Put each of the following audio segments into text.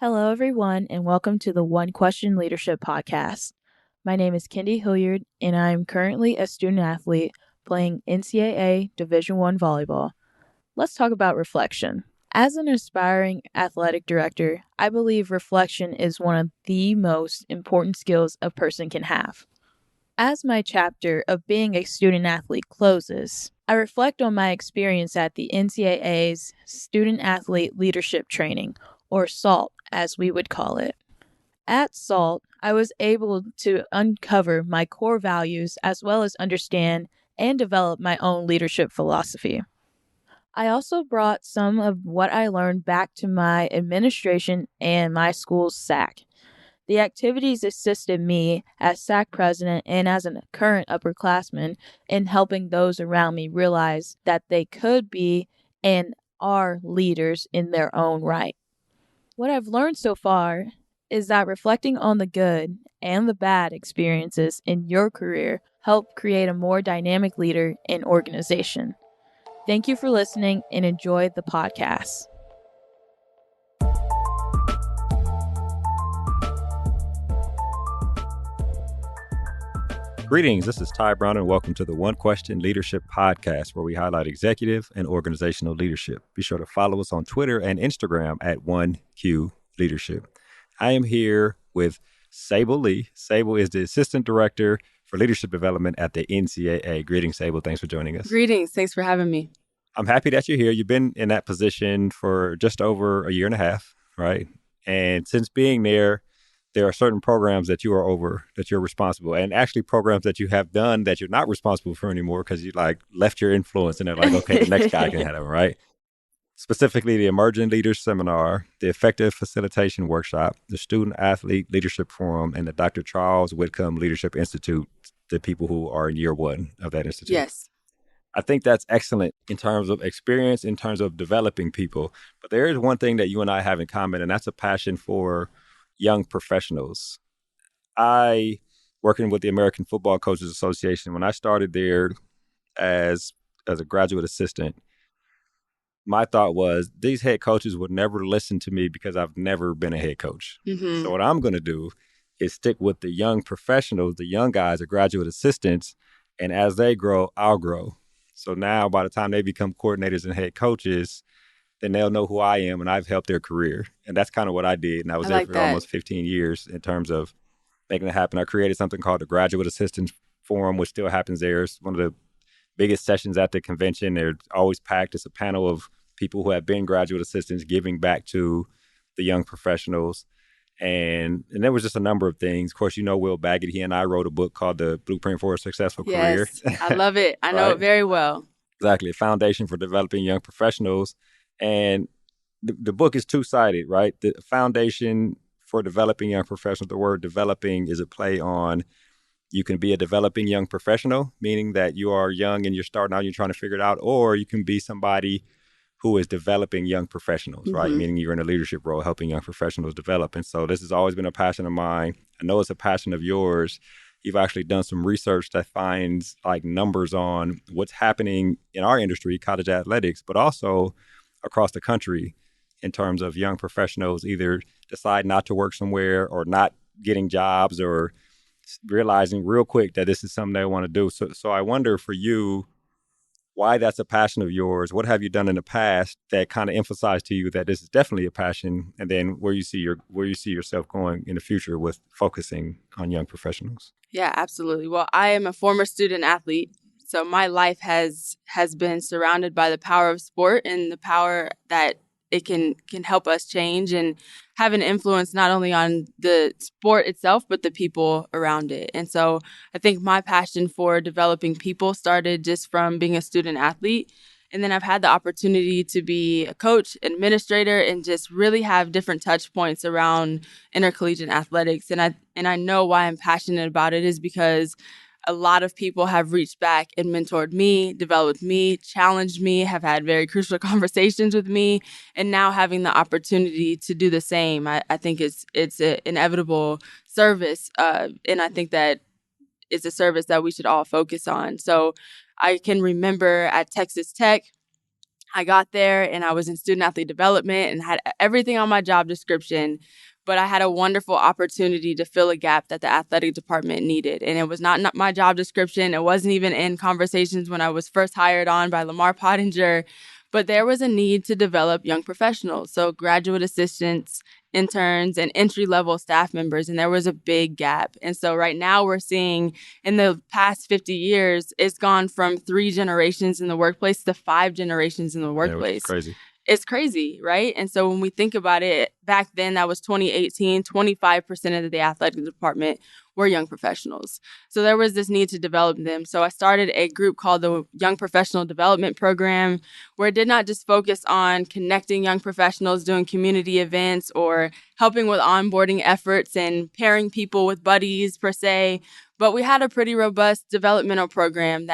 Hello, everyone, and welcome to the One Question Leadership Podcast. My name is Kendi Hilliard, and I'm currently a student athlete playing NCAA Division I volleyball. Let's talk about reflection. As an aspiring athletic director, I believe reflection is one of the most important skills a person can have. As my chapter of being a student athlete closes, I reflect on my experience at the NCAA's Student Athlete Leadership Training, or SALT as we would call it. At SALT, I was able to uncover my core values as well as understand and develop my own leadership philosophy. I also brought some of what I learned back to my administration and my school's SAC. The activities assisted me as SAC president and as a current upperclassman in helping those around me realize that they could be and are leaders in their own right. What I've learned so far is that reflecting on the good and the bad experiences in your career help create a more dynamic leader and organization. Thank you for listening and enjoy the podcast. Greetings, this is Ty Brown, and welcome to the One Question Leadership Podcast, where we highlight executive and organizational leadership. Be sure to follow us on Twitter and Instagram at 1Q Leadership. I am here with Sable Lee. Sable is the Assistant Director for Leadership Development at the NCAA. Greetings, Sable. Thanks for joining us. Greetings. Thanks for having me. I'm happy that you're here. You've been in that position for just over a year and a half, right? And since being there are certain programs that you are over, that you're responsible, and actually programs that you have done that you're not responsible for anymore because you left your influence and they're like, okay, the next guy can have them, right? Specifically, the Emerging Leaders Seminar, the Effective Facilitation Workshop, the Student Athlete Leadership Forum, and the Dr. Charles Whitcomb Leadership Institute, the people who are in year one of that institute. Yes. I think that's excellent in terms of experience, in terms of developing people. But there is one thing that you and I have in common, and that's a passion for young professionals. I, working with the American Football Coaches Association, when I started there as a graduate assistant, my thought was these head coaches would never listen to me because I've never been a head coach. Mm-hmm. So what I'm going to do is stick with the young professionals, the young guys, the graduate assistants, and as they grow, I'll grow. So now by the time they become coordinators and head coaches, then they'll know who I am and I've helped their career. And that's kind of what I did. And I was there for almost 15 years in terms of making it happen. I created something called the Graduate Assistants Forum, which still happens there. It's one of the biggest sessions at the convention. They're always packed. It's a panel of people who have been graduate assistants giving back to the young professionals. And there was just a number of things. Of course, Will Baggett, he and I wrote a book called The Blueprint for a Successful Career. Yes, I love it. I know it very well. Exactly. A foundation for developing young professionals. And the book is two-sided, right? The foundation for developing young professionals, the word developing is a play on you can be a developing young professional, meaning that you are young and you're starting out and you're trying to figure it out, or you can be somebody who is developing young professionals, right? Meaning you're in a leadership role helping young professionals develop. And so this has always been a passion of mine. I know it's a passion of yours. You've actually done some research that finds numbers on what's happening in our industry, college athletics, but also across the country in terms of young professionals either decide not to work somewhere or not getting jobs or realizing real quick that this is something they want to do. So I wonder for you, why that's a passion of yours. What have you done in the past that kind of emphasized to you that this is definitely a passion, and then where you see yourself going in the future with focusing on young professionals? Yeah, absolutely. Well, I am a former student athlete. So my life has been surrounded by the power of sport and the power that it can help us change and have an influence not only on the sport itself, but the people around it. And so I think my passion for developing people started just from being a student athlete. And then I've had the opportunity to be a coach, administrator, and just really have different touch points around intercollegiate athletics. And I know why I'm passionate about it is because a lot of people have reached back and mentored me, developed me, challenged me, have had very crucial conversations with me, and now having the opportunity to do the same, I think it's an inevitable service, and I think that it's a service that we should all focus on. So I can remember at Texas Tech, I got there and I was in student athlete development and had everything on my job description, but I had a wonderful opportunity to fill a gap that the athletic department needed. And it was not my job description. It wasn't even in conversations when I was first hired on by Lamar Pottinger, but there was a need to develop young professionals. So graduate assistants, interns, and entry-level staff members, and there was a big gap. And so right now we're seeing in the past 50 years, it's gone from 3 generations in the workplace to 5 generations in the Yeah, which is workplace. crazy. It's crazy, right? And so when we think about it, back then, that was 2018, 25% of the athletic department were young professionals. So there was this need to develop them. So I started a group called the Young Professional Development Program, where it did not just focus on connecting young professionals, doing community events, or helping with onboarding efforts and pairing people with buddies per se, but we had a pretty robust developmental program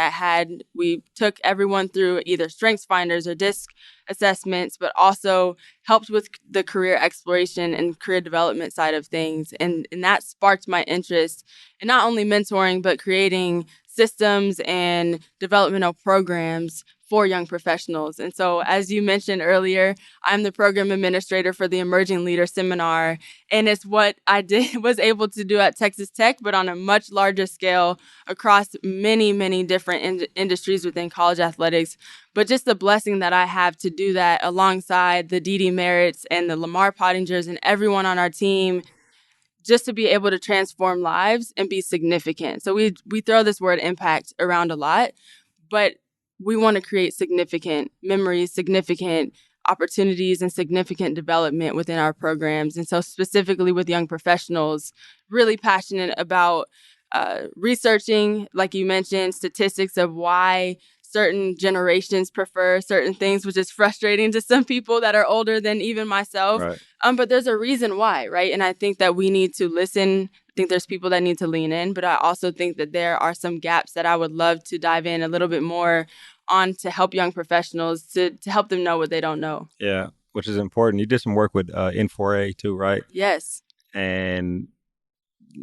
we took everyone through either strengths finders or DISC assessments, but also helped with the career exploration and career development side of things. And that sparked my interest in not only mentoring, but creating systems and developmental programs for young professionals. And so, as you mentioned earlier, I'm the program administrator for the Emerging Leader Seminar. And it's what I was able to do at Texas Tech, but on a much larger scale across many, many different industries within college athletics. But just the blessing that I have to do that alongside the Dee Merritts and the Lamar Pottingers and everyone on our team, just to be able to transform lives and be significant. So we throw this word impact around a lot, but we want to create significant memories, significant opportunities, and significant development within our programs. And so specifically with young professionals, really passionate about researching, like you mentioned, statistics of why certain generations prefer certain things, which is frustrating to some people that are older than even myself. Right. But there's a reason why, right? And I think that we need to listen. I think there's people that need to lean in, but I also think that there are some gaps that I would love to dive in a little bit more on to help young professionals to help them know what they don't know. Yeah, which is important. You did some work with N4A too, right? Yes. And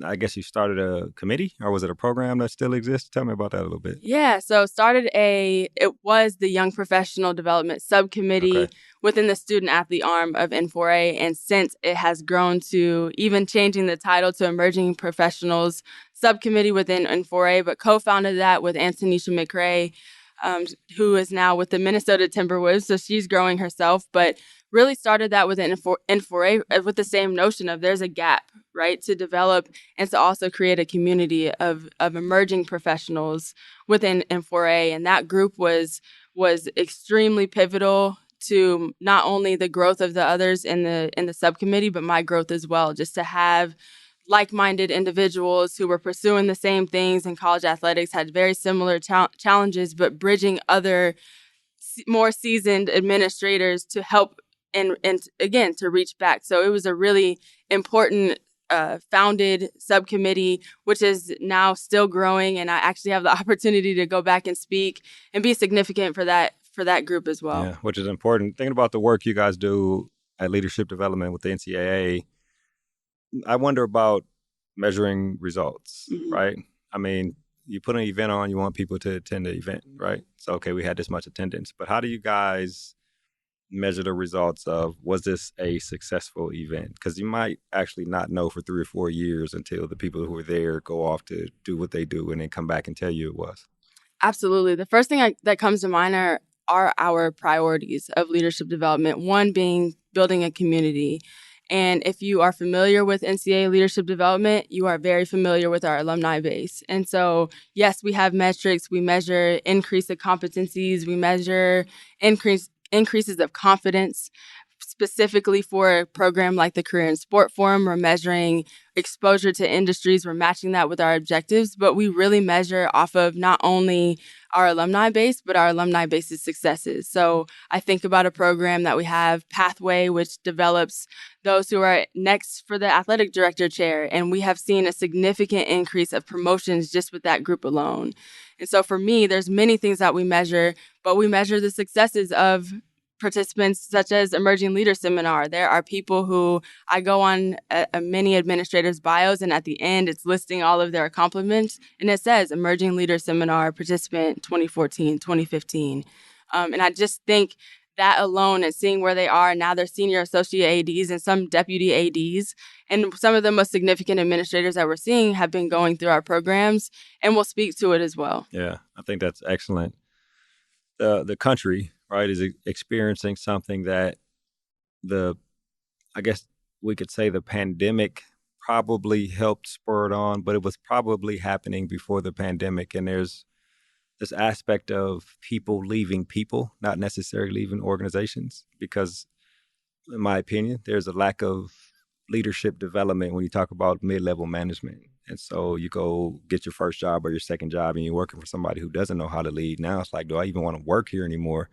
I guess you started a committee, or was it a program that still exists? Tell me about that a little bit. Yeah, so it was the Young Professional Development Subcommittee within the student athlete arm of N4A. And since it has grown to even changing the title to Emerging Professionals Subcommittee within N4A, but co-founded that with Antonisha McRae, who is now with the Minnesota Timberwolves. So she's growing herself, but really started that with N4A with the same notion of there's a gap, right, to develop and to also create a community of emerging professionals within N4A. And that group was extremely pivotal to not only the growth of the others in the subcommittee, but my growth as well, just to have like-minded individuals who were pursuing the same things in college athletics, had very similar challenges, but bridging other more seasoned administrators to help and again, to reach back. So it was a really important founded subcommittee, which is now still growing. And I actually have the opportunity to go back and speak and be significant for that group as well. Yeah, which is important. Thinking about the work you guys do at leadership development with the NCAA, I wonder about measuring results, right? I mean, you put an event on, you want people to attend the event, right? So, okay, we had this much attendance, but how do you guys measure the results of, was this a successful event? Because you might actually not know for 3 or 4 years until the people who were there go off to do what they do and then come back and tell you it was. Absolutely. The first thing that comes to mind are our priorities of leadership development, one being building a community. And if you are familiar with NCAA leadership development, you are very familiar with our alumni base. And so, yes, we have metrics. We measure increase of competencies. We measure increases of confidence. Specifically for a program like the Career in Sport Forum, we're measuring exposure to industries. We're matching that with our objectives, but we really measure off of not only our alumni base, but our alumni base's successes. So I think about a program that we have, Pathway, which develops those who are next for the athletic director chair. And we have seen a significant increase of promotions just with that group alone. And so for me, there's many things that we measure, but we measure the successes of participants such as Emerging Leader Seminar. There are people who I go on many administrators' bios, and at the end, it's listing all of their accomplishments, and it says Emerging Leader Seminar participant 2014, 2015. And I just think that alone and seeing where they are, now they're senior associate ADs and some deputy ADs. And some of the most significant administrators that we're seeing have been going through our programs, and we'll speak to it as well. Yeah, I think that's excellent. The country, right, is experiencing something that I guess we could say the pandemic probably helped spur it on, but it was probably happening before the pandemic. And there's this aspect of people leaving people, not necessarily leaving organizations, because in my opinion, there's a lack of leadership development when you talk about mid-level management. And so you go get your first job or your second job and you're working for somebody who doesn't know how to lead. Now it's like, do I even want to work here anymore?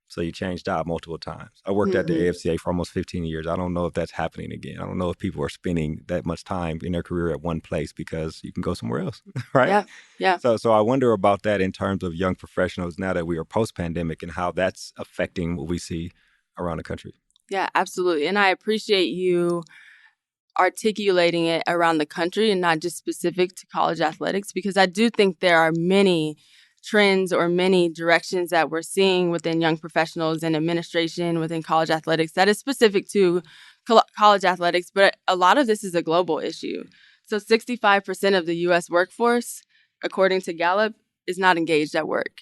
So you change job multiple times. I worked at the AFCA for almost 15 years. I don't know if that's happening again. I don't know if people are spending that much time in their career at one place because you can go somewhere else, right? Yeah. So I wonder about that in terms of young professionals now that we are post-pandemic and how that's affecting what we see around the country. Yeah, absolutely. And I appreciate you articulating it around the country and not just specific to college athletics, because I do think there are many trends or many directions that we're seeing within young professionals and administration within college athletics that is specific to college athletics, but a lot of this is a global issue. So 65% of the U.S. workforce, according to Gallup, is not engaged at work.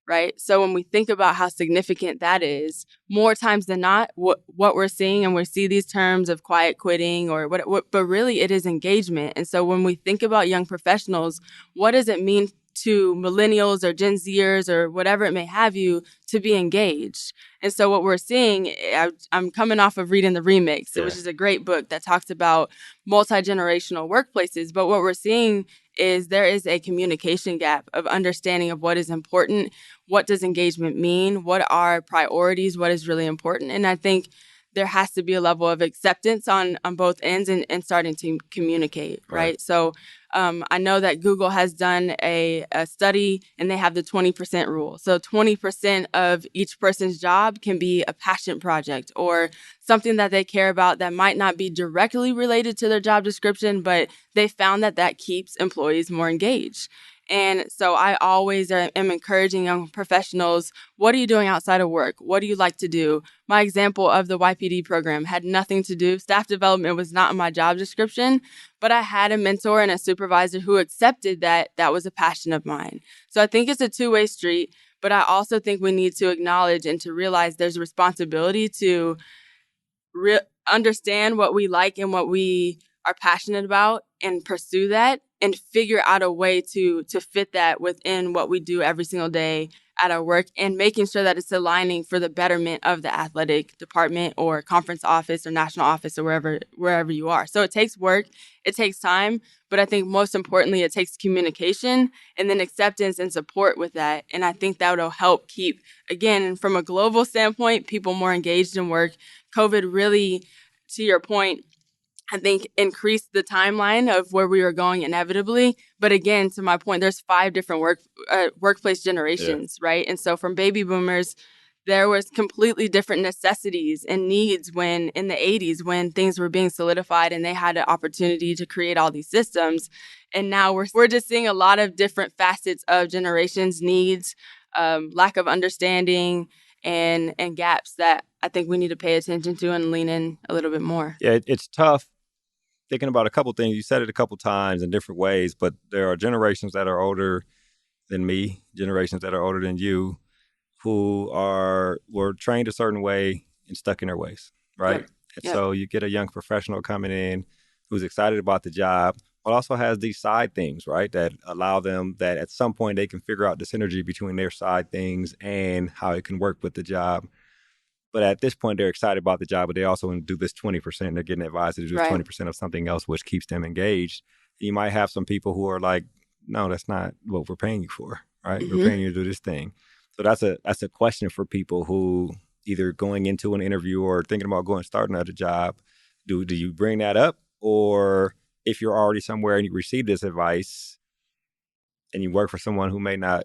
Right. So when we think about how significant that is, more times than not, what we're seeing, and we see these terms of quiet quitting or what, but really it is engagement. And so when we think about young professionals, what does it mean to millennials or Gen Zers or whatever it may have you to be engaged? And so what we're seeing, I'm coming off of reading The Remix, which is a great book that talks about multi-generational workplaces. But what we're seeing is there is a communication gap of understanding of what is important. What does engagement mean? What are priorities? What is really important? And I think there has to be a level of acceptance on both ends and starting to communicate, right? So I know that Google has done a study, and they have the 20% rule. So 20% of each person's job can be a passion project or something that they care about that might not be directly related to their job description, but they found that keeps employees more engaged. And so I always am encouraging young professionals, what are you doing outside of work? What do you like to do? My example of the YPD program had nothing to do. Staff development was not in my job description, but I had a mentor and a supervisor who accepted that was a passion of mine. So I think it's a two-way street, but I also think we need to acknowledge and to realize there's a responsibility to understand what we like and what we are passionate about and pursue that and figure out a way to fit that within what we do every single day at our work, and making sure that it's aligning for the betterment of the athletic department or conference office or national office or wherever you are. So it takes work, it takes time, but I think most importantly, it takes communication and then acceptance and support with that. And I think that will help keep, again, from a global standpoint, people more engaged in work. COVID really, to your point, I think increased the timeline of where we were going inevitably. But again, to my point, there's 5 different workplace generations, right? And so from baby boomers, there was completely different necessities and needs when in the 80s when things were being solidified and they had an opportunity to create all these systems. And now we're just seeing a lot of different facets of generations' needs, lack of understanding, and gaps that I think we need to pay attention to and lean in a little bit more. Yeah, it's tough thinking about a couple things. You said it a couple times in different ways, but there are generations that are older than me, generations that are older than you, who were trained a certain way and stuck in their ways, right? Yep. And so you get a young professional coming in who's excited about the job, but also has these side things, right, that allow them that at some point they can figure out the synergy between their side things and how it can work with the job. But at this point, they're excited about the job, but they also want to do this 20%. They're getting advised to do this 20% of something else, which keeps them engaged. You might have some people who are like, no, that's not what we're paying you for, right? Mm-hmm. We're paying you to do this thing. So that's a question for people who either going into an interview or thinking about starting another job. Do you bring that up? Or if you're already somewhere and you receive this advice and you work for someone who may not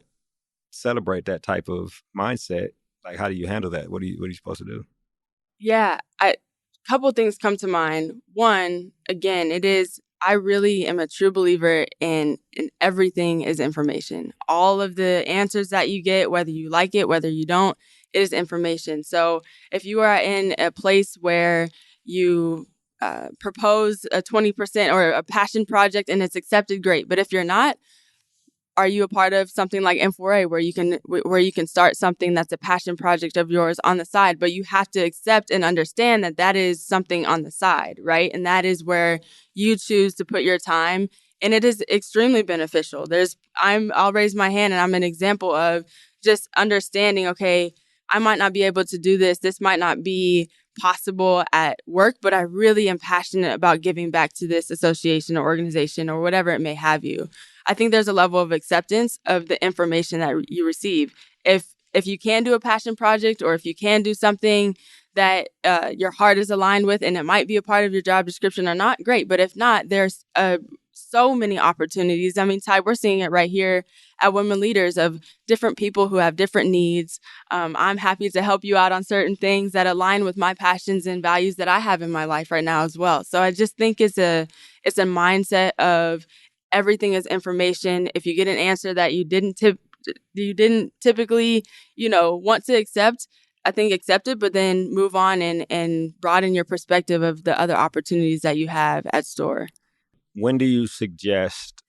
celebrate that type of mindset, like, how do you handle that? What are you supposed to do? Yeah, a couple things come to mind. One, again, I really am a true believer in everything is information. All of the answers that you get, whether you like it, whether you don't, it is information. So if you are in a place where you propose a 20% or a passion project and it's accepted, great. But if you're not, are you a part of something like M4A where you can start something that's a passion project of yours on the side, but you have to accept and understand that that is something on the side, right? And that is where you choose to put your time, and it is extremely beneficial. I'll raise my hand, and I'm an example of just understanding, okay, I might not be able to do this. This might not be possible at work, but I really am passionate about giving back to this association or organization or whatever it may have you. I think there's a level of acceptance of the information that you receive. If you can do a passion project, or if you can do something that your heart is aligned with, and it might be a part of your job description or not, great. But if not, there's so many opportunities. I mean, Ty, we're seeing it right here at Women Leaders of different people who have different needs. I'm happy to help you out on certain things that align with my passions and values that I have in my life right now as well. So I just think it's a mindset of everything is information. If you get an answer that you didn't typically, want to accept, I think accept it, but then move on and broaden your perspective of the other opportunities that you have at store. When do you suggest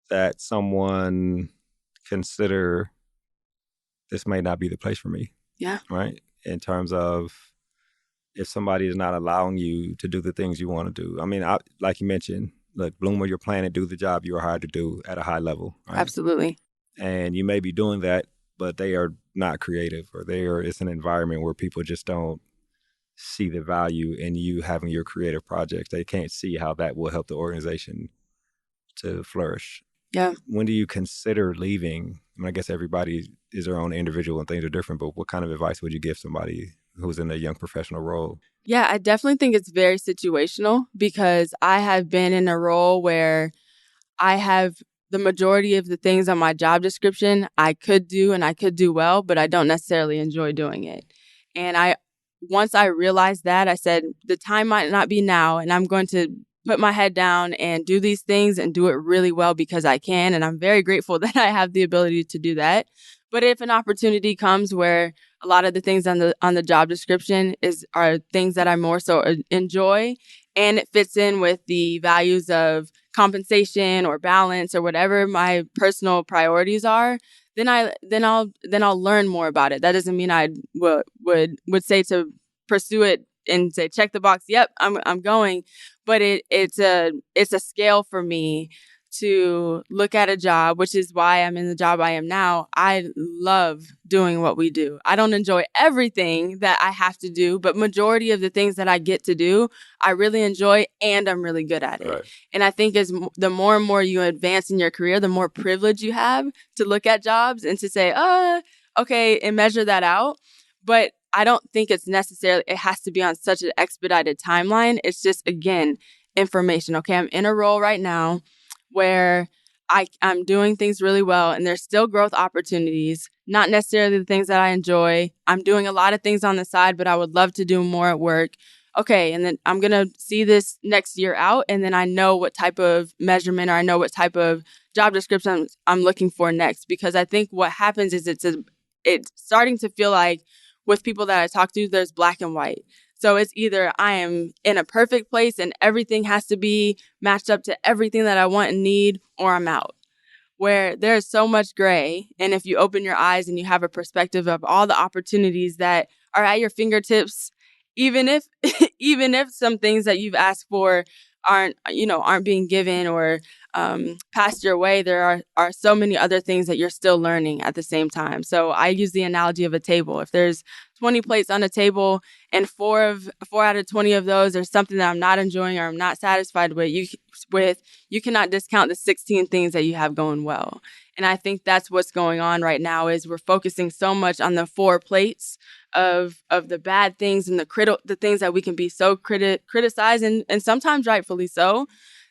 that someone consider this may not be the place for me? Yeah. Right? In terms of if somebody is not allowing you to do the things you want to do. I mean, like you mentioned, look, bloom where you're planning, do the job you are hired to do at a high level. Right? Absolutely. And you may be doing that, but they are not creative, or it's an environment where people just don't see the value in you having your creative projects. They can't see how that will help the organization to flourish. Yeah. When do you consider leaving? I mean, I guess everybody is their own individual and things are different, but what kind of advice would you give somebody who's in a young professional role? Yeah, I definitely think it's very situational, because I have been in a role where I have the majority of the things on my job description I could do and I could do well, but I don't necessarily enjoy doing it. And once I realized that, I said, the time might not be now, and I'm going to put my head down and do these things and do it really well because I can. And I'm very grateful that I have the ability to do that. But if an opportunity comes where a lot of the things on the job description are things that I more so enjoy, and it fits in with the values of compensation or balance or whatever my personal priorities are, then I'll learn more about it. That doesn't mean I would say to pursue it and say check the box. Yep, I'm going, but it's a scale for me to look at a job, which is why I'm in the job I am now. I love doing what we do. I don't enjoy everything that I have to do, but majority of the things that I get to do, I really enjoy, and I'm really good at it. Right. And I think the more and more you advance in your career, the more privilege you have to look at jobs and to say, okay, and measure that out. But I don't think it has to be on such an expedited timeline. It's just, again, information. Okay, I'm in a role right now where I'm doing things really well, and there's still growth opportunities, not necessarily the things that I enjoy. I'm doing a lot of things on the side, but I would love to do more at work. Okay, and then I'm going to see this next year out, and then I know what type of measurement, or I know what type of job description I'm looking for next. Because I think what happens is it's starting to feel like, with people that I talk to, there's black and white. So it's either I am in a perfect place and everything has to be matched up to everything that I want and need, or I'm out. Where there's so much gray. And if you open your eyes and you have a perspective of all the opportunities that are at your fingertips, even if some things that you've asked for aren't being given or passed your way, there are so many other things that you're still learning at the same time. So I use the analogy of a table. If there's 20 plates on a table and four out of 20 of those are something that I'm not enjoying or I'm not satisfied with, you cannot discount the 16 things that you have going well. And I think that's what's going on right now, is we're focusing so much on the 4 plates of the bad things and the things that we can be so criticized, and sometimes rightfully so,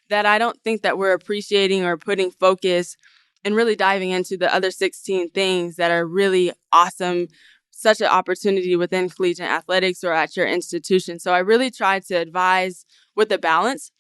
that I don't think that we're appreciating or putting focus and really diving into the other 16 things that are really awesome, such an opportunity within collegiate athletics or at your institution. So I really try to advise with a balance.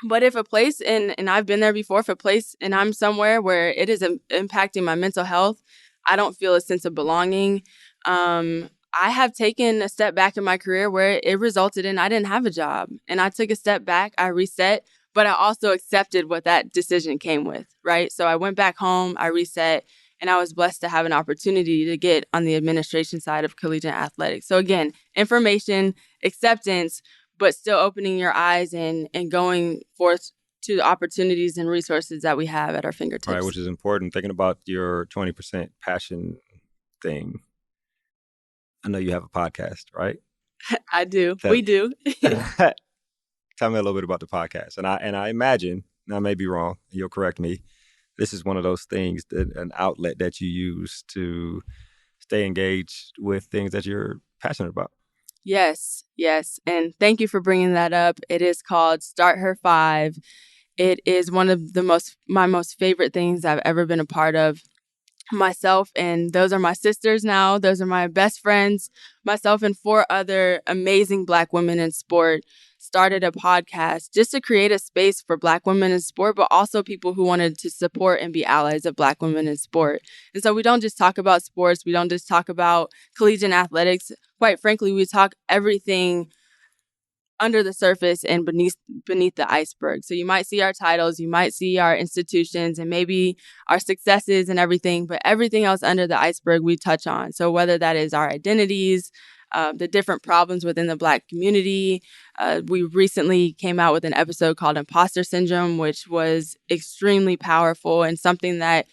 But if a place, and I've been there before, if a place and I'm somewhere where it is impacting my mental health, I don't feel a sense of belonging, I have taken a step back in my career where it resulted in I didn't have a job. And I took a step back, I reset, but I also accepted what that decision came with, right? So I went back home, I reset, and I was blessed to have an opportunity to get on the administration side of collegiate athletics. So again, information, acceptance, but still opening your eyes and going forth to the opportunities and resources that we have at our fingertips. Right, which is important. Thinking about your 20% passion thing. I know you have a podcast, right? I do. We do. Tell me a little bit about the podcast. And I imagine, and I may be wrong, you'll correct me, this is one of those things, an outlet that you use to stay engaged with things that you're passionate about. Yes. And thank you for bringing that up. It is called Start Her 5. It is one of my most favorite things I've ever been a part of. Myself, and those are my sisters now. Those are my best friends. Myself and 4 other amazing Black women in sport started a podcast just to create a space for Black women in sport, but also people who wanted to support and be allies of Black women in sport. And so we don't just talk about sports. We don't just talk about collegiate athletics. Quite frankly, we talk everything under the surface and beneath the iceberg. So you might see our titles, you might see our institutions and maybe our successes and everything, but everything else under the iceberg we touch on. So whether that is our identities, the different problems within the Black community. We recently came out with an episode called Imposter Syndrome, which was extremely powerful and something that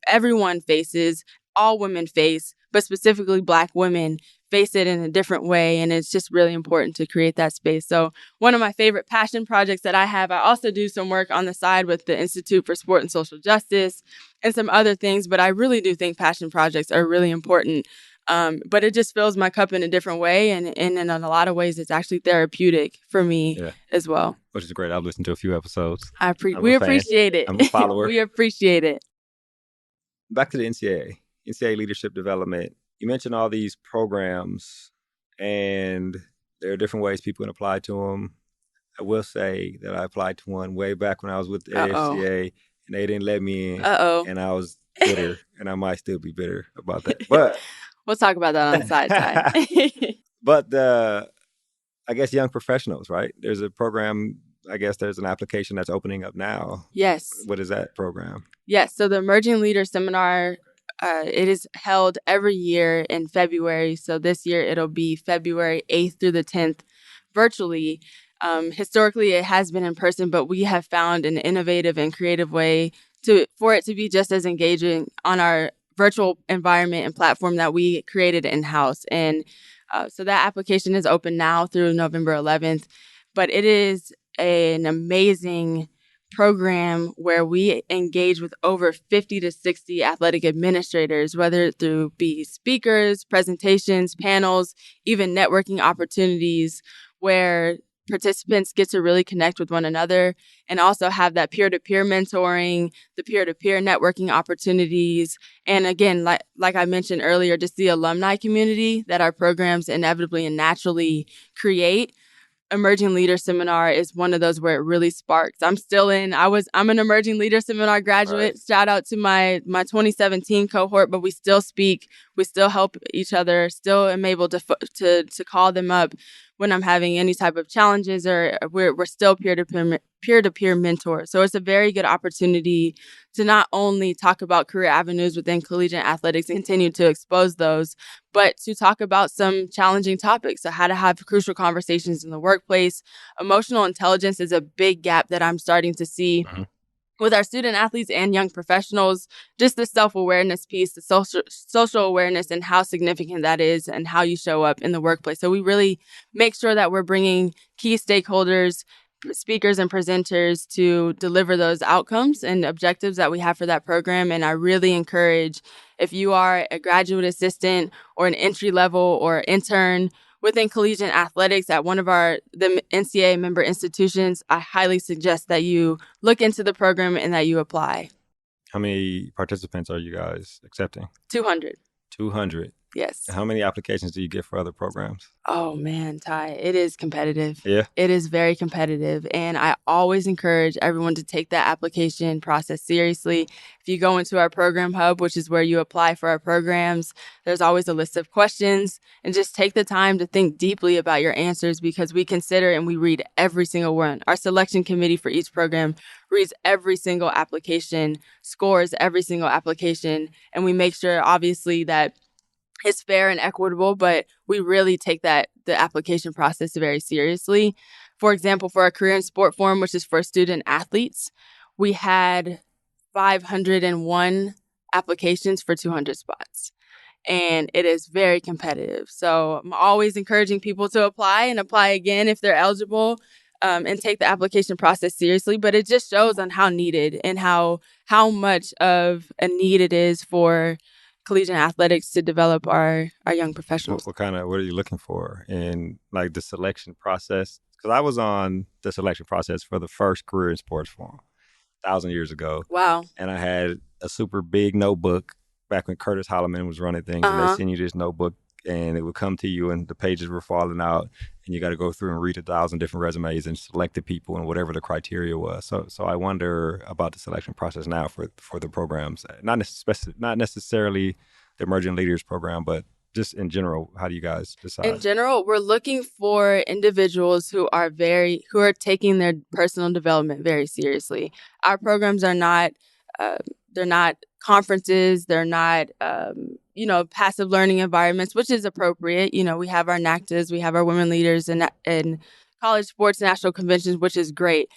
everyone faces, all women face, but specifically Black women face it in a different way. And it's just really important to create that space. So one of my favorite passion projects that I have, I also do some work on the side with the Institute for Sport and Social Justice and some other things. But I really do think passion projects are really important. But it just fills my cup in a different way. And in a lot of ways, it's actually therapeutic for me as well. Which is great. I've listened to a few episodes. We appreciate it. I'm a follower. We appreciate it. Back to the NCAA leadership development. You mentioned all these programs, and there are different ways people can apply to them. I will say that I applied to one way back when I was with the AFCA, and they didn't let me in. And I was bitter, and I might still be bitter about that. But we'll talk about that on the side time. But I guess young professionals, right? There's a program. I guess there's an application that's opening up now. Yes. What is that program? Yes. So the Emerging Leader Seminar, it is held every year in February. So this year it'll be February 8th through the 10th virtually. Historically, it has been in person, but we have found an innovative and creative way for it to be just as engaging on our virtual environment and platform that we created in-house. And so that application is open now through November 11th. But it is an amazing program where we engage with over 50 to 60 athletic administrators, whether through be speakers, presentations, panels, even networking opportunities where participants get to really connect with one another and also have that peer-to-peer mentoring, the peer-to-peer networking opportunities. And again, like I mentioned earlier, just the alumni community that our programs inevitably and naturally create. Emerging Leader Seminar is one of those where it really sparks. I'm an Emerging Leader Seminar graduate. Right. Shout out to my 2017 cohort, but we still speak, we still help each other, still am able to call them up when I'm having any type of challenges, or we're still peer-to-peer mentors. So it's a very good opportunity to not only talk about career avenues within collegiate athletics and continue to expose those, but to talk about some challenging topics. So how to have crucial conversations in the workplace. Emotional intelligence is a big gap that I'm starting to see with our student athletes and young professionals. Just the self-awareness piece, the social awareness, and how significant that is and how you show up in the workplace. So we really make sure that we're bringing key stakeholders, speakers, and presenters to deliver those outcomes and objectives that we have for that program. And I really encourage, if you are a graduate assistant or an entry level or intern within collegiate athletics at one of the NCAA member institutions, I highly suggest that you look into the program and that you apply. How many participants are you guys accepting? 200. 200. Yes. How many applications do you get for other programs? Oh man, Ty, it is competitive. Yeah. It is very competitive. And I always encourage everyone to take that application process seriously. If you go into our program hub, which is where you apply for our programs, there's always a list of questions, and just take the time to think deeply about your answers, because we consider and we read every single one. Our selection committee for each program reads every single application, scores every single application, and we make sure obviously that it's fair and equitable, but we really take the application process very seriously. For example, for our career in sport forum, which is for student athletes, we had 501 applications for 200 spots. And it is very competitive. So I'm always encouraging people to apply and apply again if they're eligible, and take the application process seriously. But it just shows on how needed and how much of a need it is for collegiate athletics to develop our young professionals. What are you looking for in like the selection process? Because I was on the selection process for the first career in sports forum 1,000 years ago. Wow. And I had a super big notebook back when Curtis Holloman was running things. And they send you this notebook and it would come to you and the pages were falling out and you got to go through and read 1,000 different resumes and select the people and whatever the criteria was. So I wonder about the selection process now for the programs, not necessarily the emerging leaders program, but just in general, how do you guys decide? In general, we're looking for individuals who are taking their personal development very seriously. Our programs are not, they're not conferences. They're not, passive learning environments, which is appropriate. We have our NACTAs, we have our women leaders and college sports national conventions, which is great.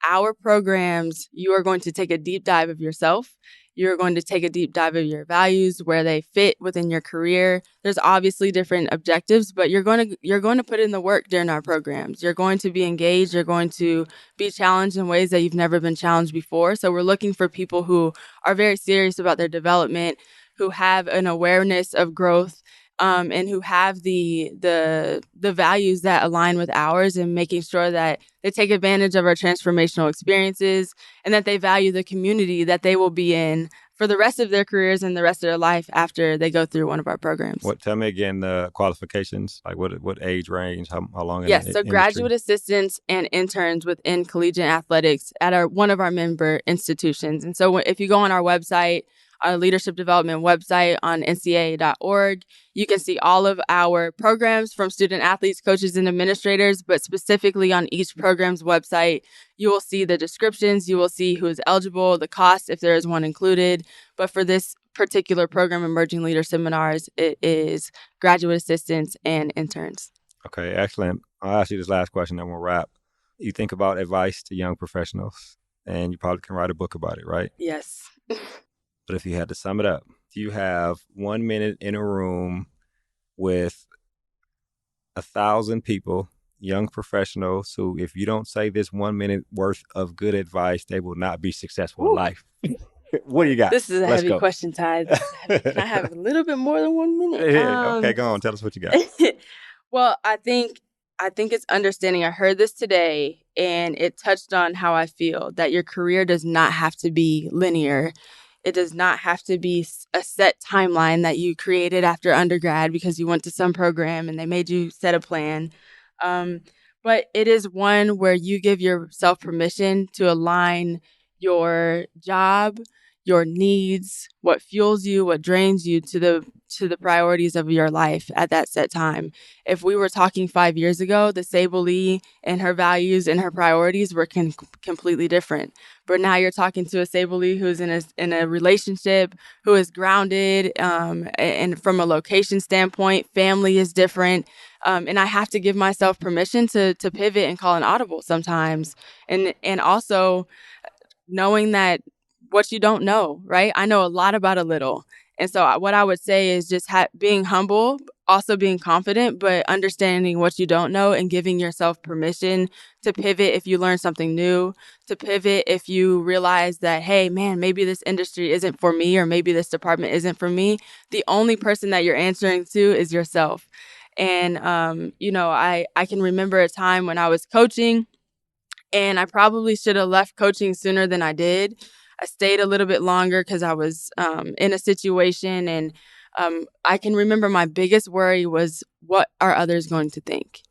Our programs, you are going to take a deep dive of yourself. You're going to take a deep dive of your values, where they fit within your career. There's obviously different objectives, but you're going to put in the work during our programs. You're going to be engaged. You're going to be challenged in ways that you've never been challenged before. So we're looking for people who are very serious about their development, who have an awareness of growth, and who have the values that align with ours, and making sure that they take advantage of our transformational experiences and that they value the community that they will be in for the rest of their careers and the rest of their life after they go through one of our programs. Tell me again the qualifications, like what age range, how long? Yes, so graduate assistants and interns within collegiate athletics at one of our member institutions. And so if you go on our website, our leadership development website on ncaa.org, you can see all of our programs from student athletes, coaches, and administrators, but specifically on each program's website, you will see the descriptions, you will see who is eligible, the cost, if there is one included. But for this particular program, Emerging Leader Seminars, it is graduate assistants and interns. Okay, excellent. I'll ask you this last question, then we'll wrap. You think about advice to young professionals, and you probably can write a book about it, right? Yes. But if you had to sum it up, you have 1 minute in a room with 1,000 people, young professionals, who, if you don't say this 1 minute worth of good advice, they will not be successful in life. What do you got? This is a heavy question, Ty. Can I have a little bit more than 1 minute? Okay, go on. Tell us what you got. Well, I think it's understanding. I heard this today, and it touched on how I feel, that your career does not have to be linear. It does not have to be a set timeline that you created after undergrad because you went to some program and they made you set a plan. But it is one where you give yourself permission to align your job, your needs, what fuels you, what drains you to the priorities of your life at that set time. If we were talking 5 years ago, the Sable Lee and her values and her priorities were completely different. But now you're talking to a Sable Lee who's in a relationship, who is grounded, and from a location standpoint, family is different. And I have to give myself permission to pivot and call an audible sometimes. And also knowing that what you don't know, right? I know a lot about a little. And so what I would say is just being humble, also being confident, but understanding what you don't know and giving yourself permission to pivot if you learn something new, to pivot if you realize that, hey, man, maybe this industry isn't for me, or maybe this department isn't for me. The only person that you're answering to is yourself. And, I can remember a time when I was coaching, and I probably should have left coaching sooner than I did. I stayed a little bit longer because I was in a situation, and I can remember my biggest worry was, what are others going to think?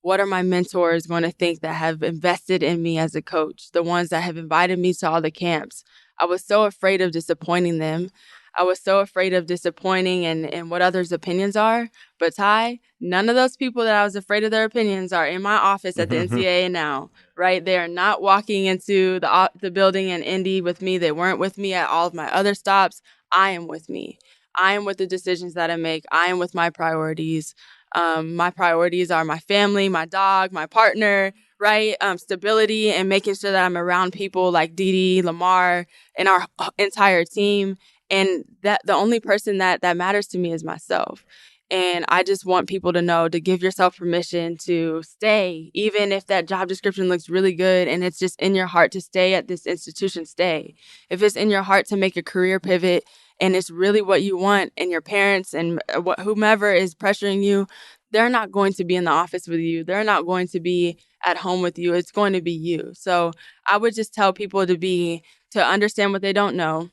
What are my mentors going to think that have invested in me as a coach? The ones that have invited me to all the camps. I was so afraid of disappointing them. I was so afraid of disappointing and what others' opinions are. But Ty, none of those people that I was afraid of their opinions are in my office at the NCAA now, right? They are not walking into the building in Indy with me. They weren't with me at all of my other stops. I am with me. I am with the decisions that I make. I am with my priorities. My priorities are my family, my dog, my partner, right? Stability, and making sure that I'm around people like Dee, Lamar, and our entire team. And that the only person that matters to me is myself. And I just want people to know to give yourself permission to stay, even if that job description looks really good and it's just in your heart to stay at this institution, stay. If it's in your heart to make a career pivot and it's really what you want, and your parents and whomever is pressuring you, they're not going to be in the office with you. They're not going to be at home with you. It's going to be you. So I would just tell people to understand what they don't know,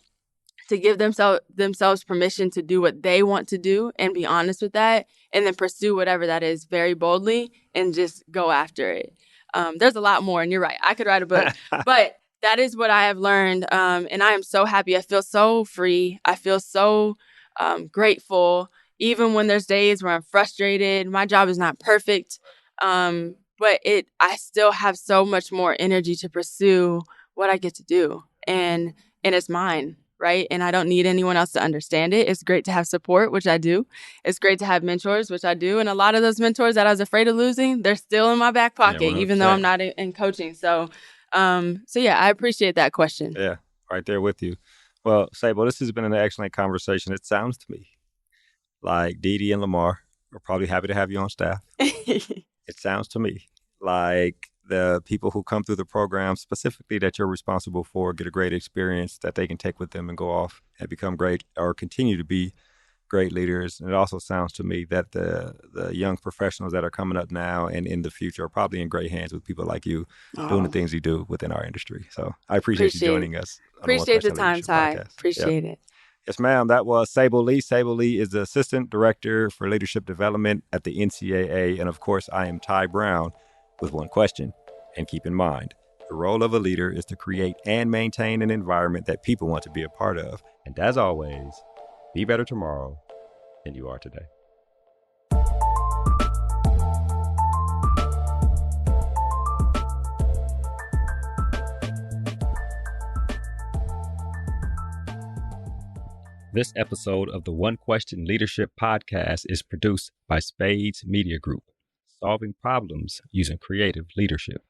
to give themselves permission to do what they want to do and be honest with that, and then pursue whatever that is very boldly and just go after it. There's a lot more, and you're right. I could write a book, but that is what I have learned, and I am so happy. I feel so free. I feel so grateful, even when there's days where I'm frustrated. My job is not perfect, but I still have so much more energy to pursue what I get to do, and it's mine. Right. And I don't need anyone else to understand it. It's great to have support, which I do. It's great to have mentors, which I do. And a lot of those mentors that I was afraid of losing, they're still in my back pocket, even though I'm not in coaching. So yeah, I appreciate that question. Yeah, right there with you. Well, Sable, this has been an excellent conversation. It sounds to me like Dee and Lamar are probably happy to have you on staff. It sounds to me like the people who come through the program specifically that you're responsible for get a great experience that they can take with them and go off and become great or continue to be great leaders. And it also sounds to me that the young professionals that are coming up now and in the future are probably in great hands with people like you doing the things you do within our industry. So I appreciate you joining us. Appreciate the time, Ty. Appreciate it. Yes, ma'am. That was Sable Lee. Sable Lee is the Assistant Director for Leadership Development at the NCAA. And of course, I am Ty Brown with one question. And keep in mind, the role of a leader is to create and maintain an environment that people want to be a part of. And as always, be better tomorrow than you are today. This episode of the One Question Leadership Podcast is produced by Spades Media Group, solving problems using creative leadership.